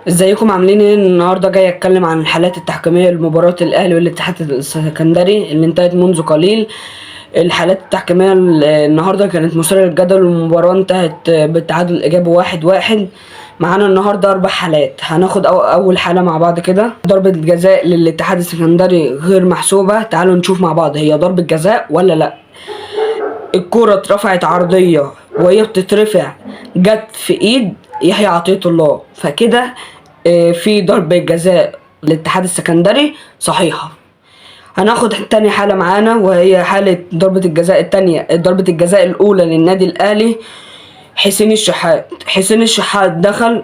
ازيكم عاملين ايه؟ النهارده جاي اتكلم عن الحالات التحكيميه لمباراه الاهلي والاتحاد السكندري اللي انتهت منذ قليل. الحالات التحكيميه النهارده كانت مثيره للجدل، والمباراه انتهت بالتعادل الايجابي 1-1. معانا النهارده 4 حالات، هناخد اول حاله مع بعض كده. ضربه جزاء للاتحاد السكندري غير محسوبه، تعالوا نشوف مع بعض هي ضربه جزاء ولا لا. الكرة اترفعت عرضية، وهي بتترفع جت في ايد يحيى عطية الله، فكده في ضربة جزاء للاتحاد السكندري صحيحة. هناخد تاني حالة معانا، وهي حالة ضربة الجزاء التانية. ضربة الجزاء الأولى للنادي الأهلي حسين الشحات دخل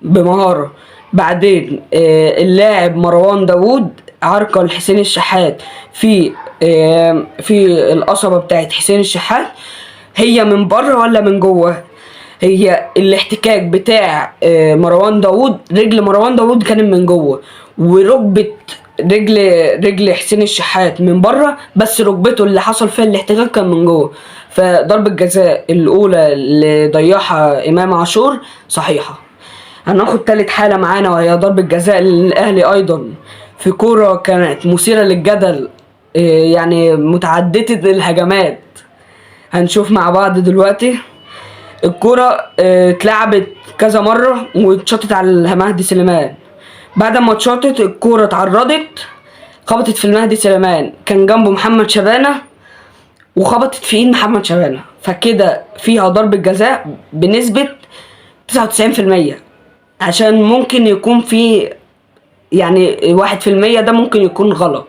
بمهارة، بعدين اللاعب مروان داوود عرقل حسين الشحات في القصبة بتاعت حسين الشحات. هي من بره ولا من جوه؟ هي الاحتكاك بتاع مروان داوود، رجل مروان داوود كانت من جوه، وركبة رجل حسين الشحات من بره، بس ركبته اللي حصل فيها الاحتكاك كان من جوه. فضربة الجزاء الأولى اللي ضيعها إمام عاشور صحيحة. هناخد تالت حالة معانا، وهي ضربة جزاء للأهلي أيضا في كورة كانت مثيرة للجدل، يعني متعددة الهجمات. هنشوف مع بعض دلوقتي. الكورة اتلعبت كذا مرة واتشطت على مهدي سليمان. بعد ما اتشطت الكورة اتعرضت، خبطت في المهدي سليمان، كان جنبه محمد شبانة، وخبطت في ايد محمد شبانة، فكده فيها ضربة جزاء بنسبة 99%. عشان ممكن يكون في يعني 1% ده ممكن يكون غلط،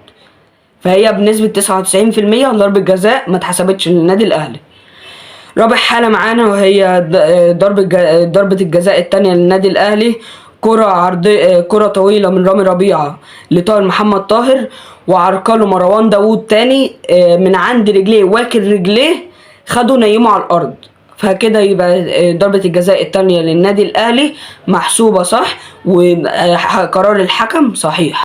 فهي بنسبة 99% ضربة جزاء ما اتحسبتش للنادي الأهلي. رابع حالة معانا، وهي ضربة الجزاء التانية للنادي الأهلي. كرة عرضية، كرة طويلة من رامي ربيعة لطاهر محمد طاهر، وعرقله مروان داوود تاني من عند رجليه، واكل رجليه خده نيمه على الأرض. فكده يبقى ضربة الجزاء التانية للنادي الأهلي محسوبة صح، وقرار الحكم صحيح.